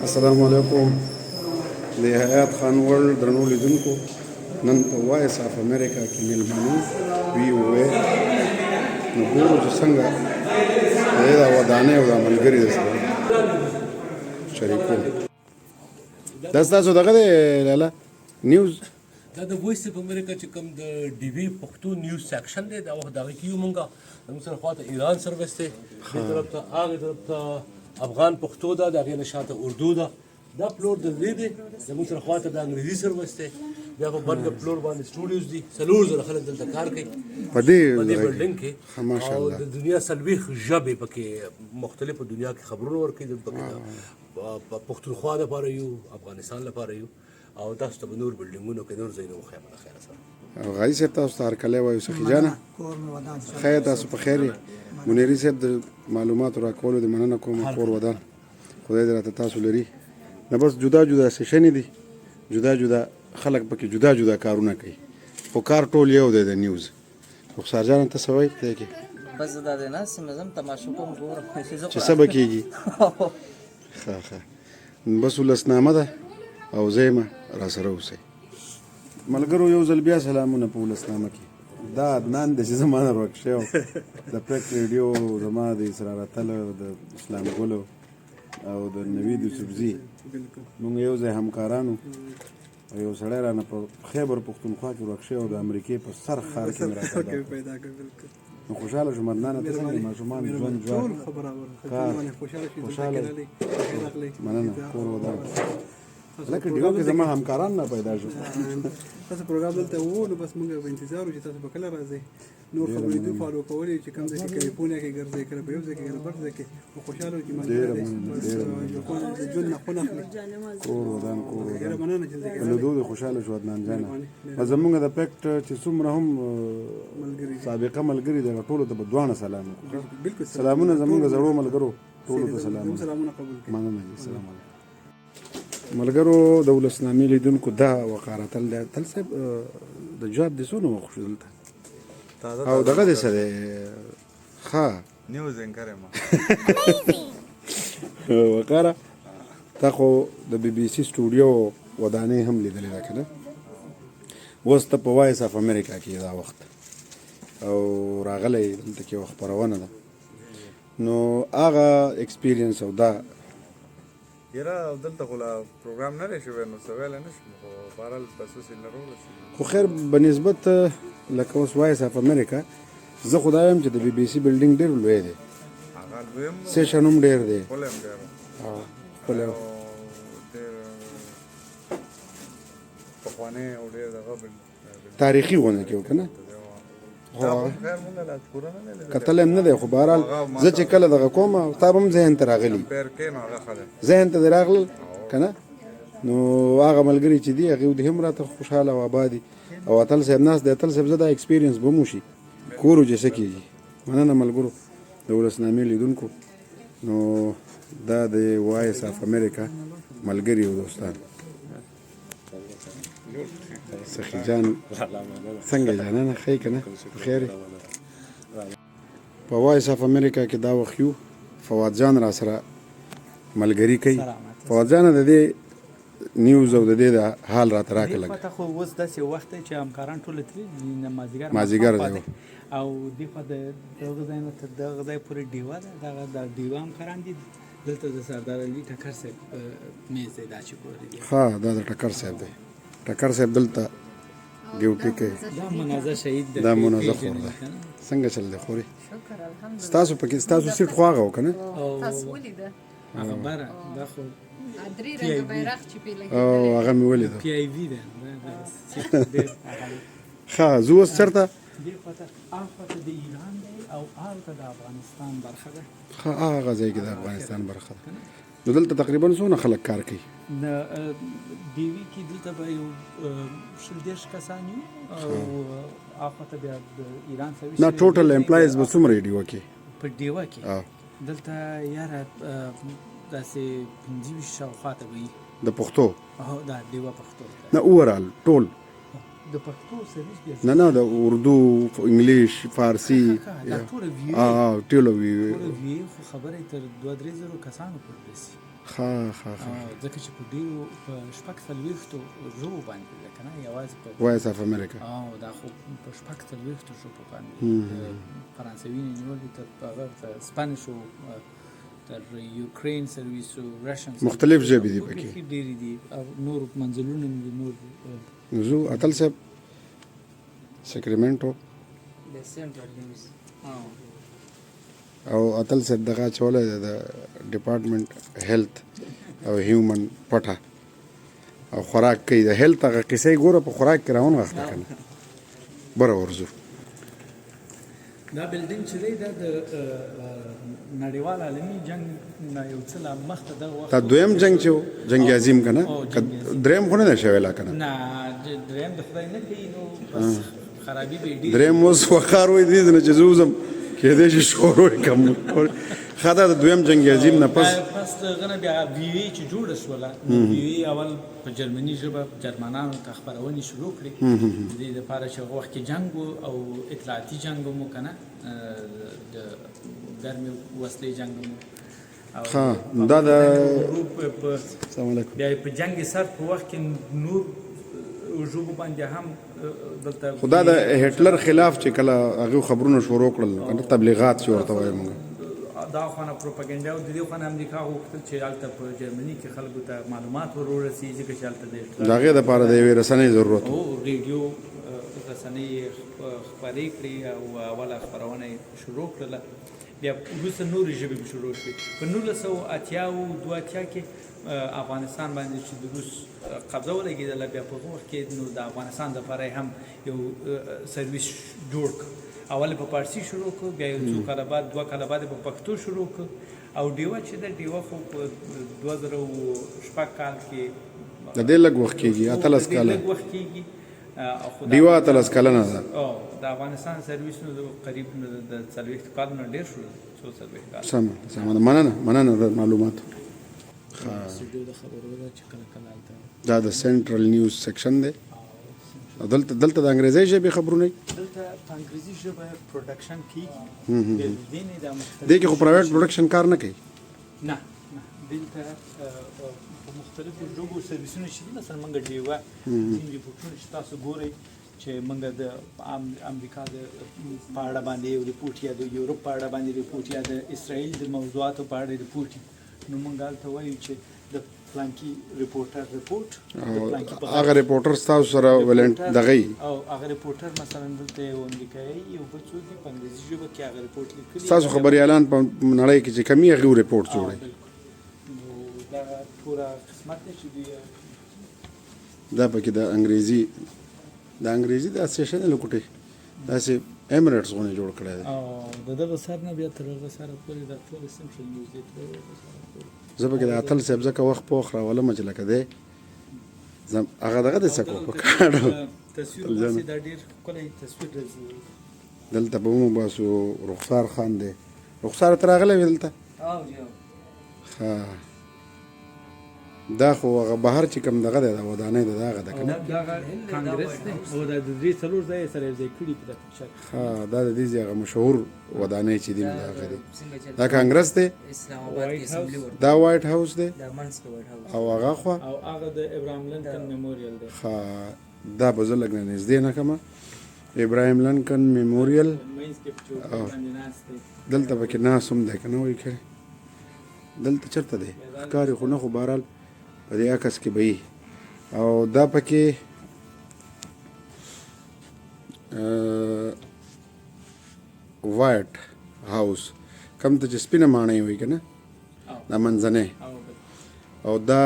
السلام علیکم د حیات خان ورلد درنو لیدونکو نن په وایس اف امریکا کې میلمنو وی وې نو ګورو چې څنګه دا ودانې او د ملګري سره شریکو دا تاسو دغه لاله نیوز دا د وایس اف امریکا چې کوم د ډي وی پښتو نیوز سیکشن دی دا وخت دغه کیو مونږه موږ سره خواته ایران سروس دی دې طرف ته هغه طرف ته افغان پښتو ده د هغې نه شاته اردو ده دا پلور د دې دی زموږ سره خواته د انګریزي سروس دی بیا په بل پلور باندې سټوډیوز دي 4000 خلک دلته کار کوي په دې بلډینګ کې او د دنیا څلوېښت ژبې پکې مختلفو دنیا کې خبرونه ورکوي پکې پښتونخوا لپاره یو افغانستان لپاره یو او تاسو ته به نور بلډینګونو کې نور ځایونه وښیم له خیره سره غازي صاحب تاسو ته هرکلی وایو سخي جانه خیر تاسو په خیر یې منیري صاحب د معلوماتو راکولو د مننه کوم کور ودان خدای دې راته تاسو لري نه بس جدا جدا سیشنې دي جدا جدا خلک پکې جدا جدا کارونه کوي خو کار ټول یو دی د نیوز رخسار جان ته څه وایي دی کې بس دا دی ناست یم زه هم تماشا کوم ګورم چې څه به کېږي ښه ښه بس ولسنامه ده او زیمه راسره اوسئ ملګرو یو ځل بیا سلامونه په ولسنامه کې دا عدنان دی چې زما نه ورک شوی د پرک ریډیو زما د اسرار اتل د اسلام ګلو او د نوید یوسفزي موږ یو ځای همکارانو او یو سړی رانه په خیبر پښتونخوا کې ورک شوی او د امریکې په سر ښار کې مې راپیدا نو خوشحاله شوم عدنانه ته څنګه ماشومان ژوند کار خوشحاله مننه کور ودان لکه ډیو کې زما همکاران نه پیدا شو تاسو پروګرام دلته وو نو بس موږ په انتظار وو چې تاسو به کله راځئ نور خبرې دوی فالو کولې چې کوم ځای کې کلیفورنیا کې ګرځئ کله په یو ځای کې کله بل ځای کې خوشحاله وو چې موږ د ژوند نه خونه اخلي کور ودان ډېره مننه چې په لیدو دې خوشحاله شو عدنان جانه او زموږ د پیکټ چې څومره هم سابقه ملګري دغه ټولو ته به دواړه سلام بالکل سلامونه زموږ زړو ملګرو ټولو ته سلامونه قبول کړئ مننه السلام علیکم ملګرو د ولسنامې لیدونکو دا وقاره تل دی تل صاحب د جواب دې څونه وخت شو دلته او دغه دې سره ښه نیوز انکر یم وقاره تا خو د بي بي سي سټوډیو ودانې هم لیدلې ده که نه اوس ته په وایس اف امریکا کې دا وخت او راغلی دلته کې یوه خپرونه ده نو هغه ایکسپیرینس او دا یاره دلته خو لا پروګرام نه دی شوی نو څه ویلی نه شم خو بهرحال بس اوس یې لرو خو خیر بنسبت لکه اوس وایس اف امریکا زه خو دا وایم چې د بي بي سي بلډینګ ډېر لوی دی هغه لوی هم سیشن هم ډېر دی ښکلی هم ډېر ښکلی او ډېر پخوانی او ډېر دغه تاریخي غونه کې و که نه کتل هم نه دی خو بهرحال زه چې کله دغه کوم تا به هم ذهن ته راغلي ذهن ته دې راغلل که نه نو هغه ملګري چې دي هغې دې هم راته خوشحاله او آباد دي او اتل صاحب ناست دی اتل صاحب زه دا ایکسپیرینس به مو شي کورو چې څه کېږي مننه ملګرو د ولسنامې لیدونکو نو دا د وایس اف امریکا ملګري او دوستان سخي جان څنګه جانانه ښه که نه بخیر په وایس اف امریکا کې دا وخت یو فواد جان را سره ملګري کوي فواد جان د دې نیوز او د دې د حال راته راکړه لږ دې خو اوس داسې وخت دی چې همکاران ټوله تللي مازدیګر دی او دې خوا د دغه ځای نه تر دغه ځای پورې ډیوه ده دغه د ډیوه همکاران دي دلته د سردار علي ټکر صاحب میز دی دا چې پورې دی ها دا د ټکر صاحب دی ټکر صاحب دلته ډیوټي کوي دا منازه شهید دی دا منازه خور ده څنګه چل دی خوري ستاسو پکې ستاسو سیټ خو هغه و که نه تاسو ولیده هغه بره دا خو درې رنګه بیرغ چې پې لګېدلی او هغه مې ولیده پی آی وي دی ښه زه اوس چېرته دې خواته هغه د ایران دی او هلته د افغانستان برخه ده ښه هغه ځای کې د افغانستان برخه ده نو دلته تقریبا څونه خلک کار کوي د ډیوي کې دلته به یو 30 کسان یو او هغه ته بیا د ایران سرویس نه ټوټل امپلایز به څومره ډیوه کې په ډیوه کې دلته یاره داسې 25 شاوخوا ته به وي د پښتو دا ډیوه پښتو نه اوورال ټول د پښتو سرویس بیا نه نه د اردو انګلیش فارسی دا ټول وی ټول وی خو خبرې تر 2-3 زره کسانو پورې رسي ځکه چې په ډېرو په شپږ څلوېښتو ژبو باندې ده که نه یوازې په وایس اف امریکا دا خو په شپږ څلوېښتو ژبو باندې فرانسوي نه نیولي تر هغه سپانیش و تر یوکرین سرویس و رشن مختلف ژبې دي پکې ډېرې دي او نور منزلونه دي نور زو اتل صاحب سیکریمنټو د سنټرل نیوز او اتل صاحب دغه چولې د ډپارټمنټ هیلث او هیومن پټه او خوراک کوي د هیلث هغه کیسې ګوره په خوراک کې راون غوښته کنه بره ورزو دا بلډینګ چې دی دا د نړیوال عالمي جنگ نه یو څه لا مخته دغه وخت دا دویم جنگ چې جنگ عظیم کنه دریم خو نه شوی لا کنه نه دریم د خدای نه کوي نو بس خرابي به ډېر دریم اوس وقار وې دي نه چې زوزم کې دې شي شورو کم خدا د دویم جنگ عظیم نه پس دغه نه بیا وی چې جوړه شوله وی اول په جرمني ژبه جرمنانو ته خبرونه شروع کړې د دې لپاره چې هغه وخت کې جنگ او اطلاعاتي جنگ مو کنه د ګرمي وسلې جنگ مو ها دا د السلام علیکم بیا په جنگ سر په وخت کې نور ژبو باندې هم دلته خدا د هټلر خلاف چې کله هغه خبرونه شروع کړل نو تبلیغات چې ورته وایي موږ دا خونه پروپاګاندا او د دې خونه امریکا غوښتل چې هلته په جرمني کې خلکو ته معلومات ورسیږي ځکه چې هلته د هغې دپاره د یوې رسنۍ ضرورت او ریډیو رسنۍ خپرې کړې او اوله خپرونه یې شروع کړله بیا وروسته نورې ژبې شروع شوې په 1982 کې افغانستان باندې چې د روس قبضه ولګېدله بیا په هغه وخت کې نو د افغانستان دپاره هم یو سرویس جوړ کړ اول په پارسي شروع کړ بیا یو څو کاله بعد 2 کاله بعد په پښتو شروع کړ او ډیوه چې د ډیوه خو په 2006 کال کې د دې لږ وخت کېږي 13 کاله لږ وخت کېږي ډیوه 13 کاله نه ده او د افغانستان سرویس نو قریب د 40 کال نه ډیر شو 40 کال سم مننه د معلوماتو دا د سنټرل نیوز سیکشن دی دلته د انګریزي ژبې خبرونه دلته په انګریزي ژبه پروډکشن کیږي دې کې خو پرایویټ پروډکشن کار نه کوي نه دلته په مختلفو ژبو سرویسونه چې دي مثلا موږ ډیوه ځینې ریپورټونه چې تاسو ګورئ چې موږ د امریکا د په اړه باندې یو ریپورټ یا د یورپ په اړه باندې ریپورټ یا د اسرائیل د موضوعاتو په اړه ریپورټ نو موږ هلته وایو چې د فلانکي ریپورټر ریپورټ هغه ریپورټر ستاسو سره ولنټ دغه او هغه ریپورټر مثلا دلته یو امریکایي یو بل څوک په انګریزي ژبه کې هغه ریپورټ لیکلی ستاسو خبريالان په نړۍ کې چې کمی هغه ریپورټ جوړي نو دا پورا قسمت چې دی دا پکې د انګریزي د اسوسییشن لکوټي داسې ایمریټس غونې جوړ کړی دی او دغه سر نه بیا تر هغه سره پورې د ټول سنټرل نیوز دی زه پکې د اتل صاحب ځکه وخت پوخ راولم چې لکه دی هغه دغه د څه کو په کاڼو تصویر واسي دا ډېر ښکلی تصویر راځي دلته به مو باسو رخسار خان دی رخسار تر راغلی وې دلته ښه دا خو هغه بهر چې کوم دغه دی د ودانۍ د دغه ده که نه دغه کانګرس دی او د درې څلور ځایه سره یو ځای کړي په دغه پکچر ښه دا د دې هغه مشهور ودانۍ چې دی دغه دی دا کانګرس دی اسلام آباد کې اسمبلی ورته دا وایټ هاوس دی د منځ کې وایټ هاوس او هغه خوا او هغه د ابراهیم لنکن میموریال دی ښه دا به زه لږ نه نږدې نه کړم ابراهیم لنکن میموریل مینس کې په چوکۍ باندې ناست دی دلته پکې ناست هم دی که نه وایي کړی دلته چېرته دی ښکاري خو نه خو بهرحال په دې عکس کې به او دا پکې وایټ هاوس کم ته چې سپینه ماڼۍ وي که نه دا منځنۍ او دا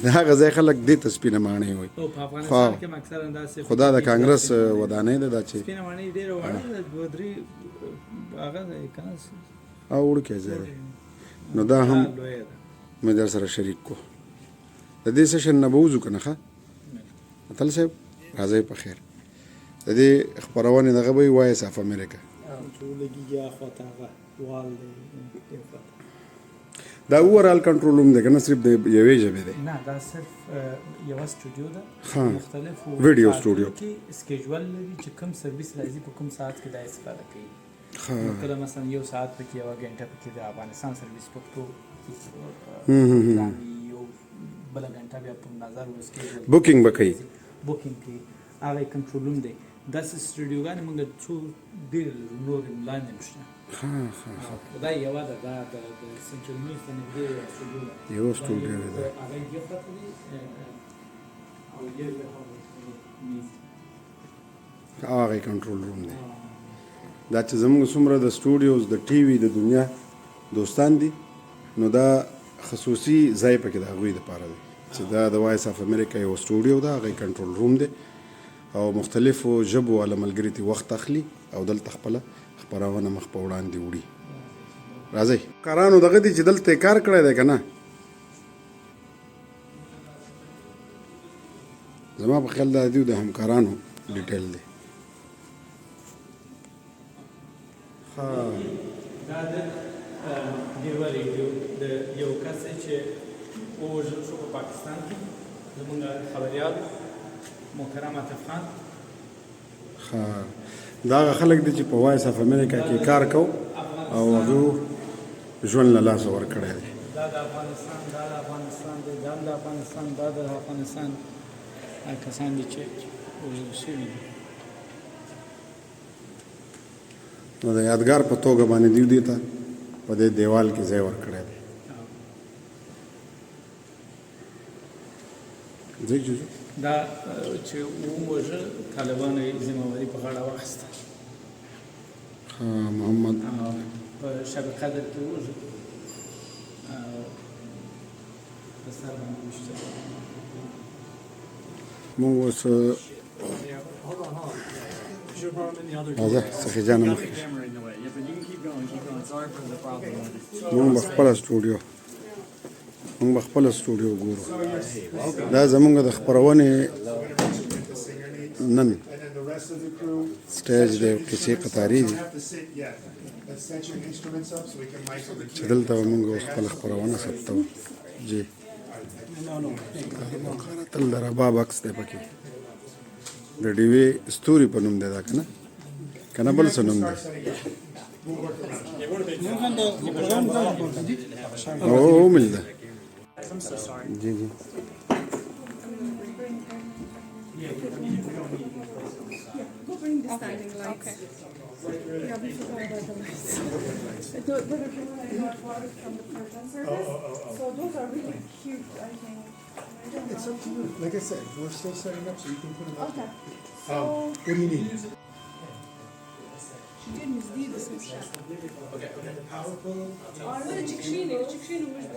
د هغه ځای خلک دې ته سپینه ماڼۍ وایي او په افغانستان کې اکثرا داسې خو دا د کانګرس ودانۍ ده دا چې سپینه ماڼۍ ډېره وړه ده دوه درې هغه دی که نه او وړوکی ځای دی نو دا هم مې در سره شریک کو د دې سیشن نه به وځو که نه ښه اتل صاحب راځئ په خیر د دې خپرونې دغه به وي وایس اف امریکا چې ولګېږي اخواته هغه وال دی دا اوورال کنټرول روم دی که نه صرف د یوې ژبې دی نه دا صرف یوه سټوډیو ده مختلفو ویډیو سټوډیو کې سکیجول لري چې کوم سرویس راځي په کوم ساعت کې دا استفاده کوي کله مثلا یو ساعت پکې یوه ګنټه پکې د افغانستان سرویس پښتو یو بله ګنټه بیا په نظر وسکېږي بوکینګ به کوي بوکینګ کوي هغه یې کنټرول روم دی داسې سټوډیوګانې موږ څو ډېر نور لاندې هم شته دا یوه ده دا د سنټرل میز ته نږدې سټوډیو ده یو سټوډیو ده هغه یې خواته دی او یو میز هغه کنټرول روم دی دا چې زموږ څومره د سټوډیوز د ټي وي د دنیا دوستان دي نو دا خصوصي ځای پکې د هغوی دپاره دی چې دا د وایس اف امریکا یو سټوډیو ده هغه کنټرول روم دی او مختلفو ژبو والا ملګري ته وخت اخلي او دلته خپله خپرونه مخ په وړاندې وړي راځئ کارانو دغه دي چې دلته یې کار کړی دی که نه زما په خیال دا دیو د همکارانو ډیټیل دی دا د ډیوه ریډیو د یو کس چې ووژل شو په پاکستان کې زموږ خبریال محترم عاطف خان دا هغه خلک دي چې په وایس اف امریکا کې کار کو او هغه ژوند له لاسه ورکړی دی دا د افغانستان دا د افغانستان دی دا د افغانستان دا د افغانستان هغه کسان دي چې وژل شوي دي نو د یادګار په توګه باندې دیو دی ته په دې دیوال کې ځای ورکړی دی ځای جوجو دا چې ووژل طالبانو یې ذمهواري په غاړه واخیسته محمد په شب قدر کې ووژل او په سر باندې وشته مونږ اوس راځه سخي جانه مخکې مونږ به خپله سټوډیو مونږ به خپله سټوډیو ګورو دا زمونږ د خپرونې نن سټیج دی کیسې قطارې دي چې دلته به مونږ اوس خپله خپرونه ثبتوو جی تل د رباب عکس دی پکې د ډیوې ستوري په نوم دی دا که نه بل څه نوم دی او مل ده جی جی Go bring the standing lights. Okay. Yeah, we forgot about the lights. But if you want to have water from the curtain service, so those are really cute, I think. It's up to you. Like I said, we're still setting up, so you can put them up. Okay. What do you need?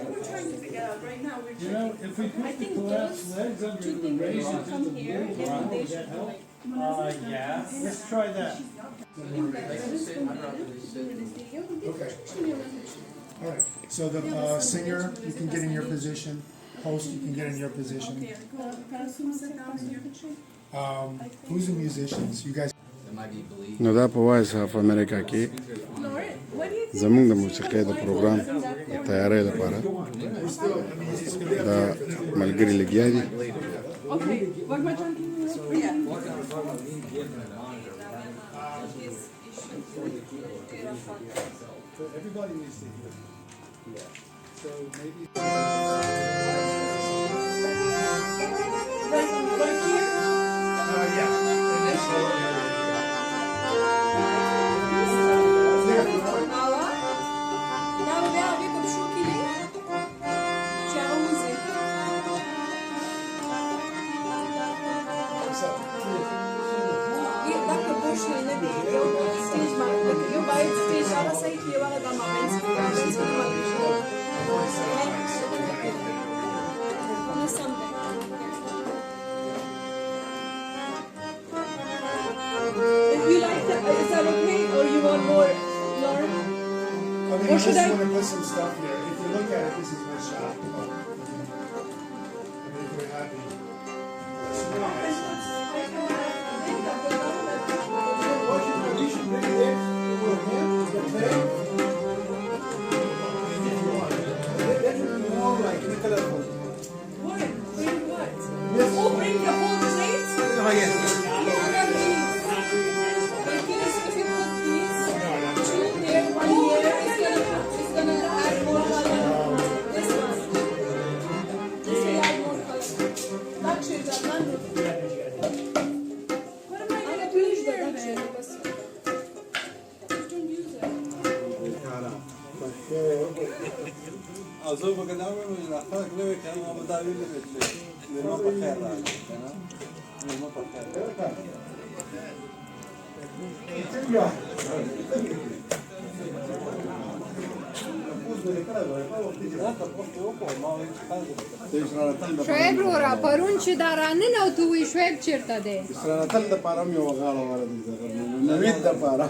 We're trying to figure out right now. I think those two things should come here, and then they should go like. Yeah, let's try that. Okay. All right. So the singer, you can get in your position. Host, you can get in your position. Who's the musicians? You guys. نو دا په وایس اف امریکا کې زمونږ د موسیقۍ د پروګرام د تیارۍ لپاره دا ملګري لګیا دي If you like that, is that okay? Or you want more, Lauren? I mean, Or should I? want to put some stuff here. If you look at it, this is my shop. I mean, if you're happy. What? Bring what? Oh, bring the whole plate? Oh, yes. If you put these two there, one here, it's gonna add more color. شعیب وروره پرون چې دا راننوتو وی شعیب چېرته دی سره تل د پاره مې یوه غاړه واره دي نوید د پاره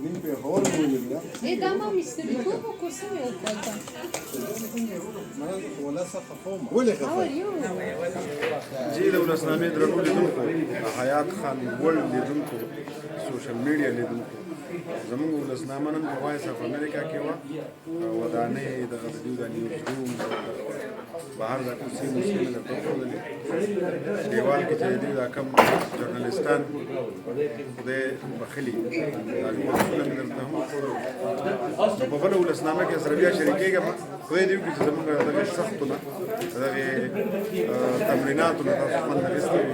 نیم پېښور مې ولیدله ای دا ما مستریتوب وکړو څه مې وکړل ولې How خفه are you? جی د ولسنامې درنو لیدونکو حیات خان ورلډ لیدونکو سوشل میډیا لیدونکو زموږ ولسنامه نن په وایس اف امریکا کې وه ودانۍ دغه د دوی د نیوز روم بهر دا کوڅې موسې مې درته وښودلې دیوال کې چې دوی دا کم جرنالستان خدای بخلي هغه بحثونه مې درته هم وښودل په بله ولسنامه کې سره بیا شریکېږم خدای دې وکړي چې زموږ دغه سختو نه دغه تمریناتو نه تاسو خوند اخیستی وي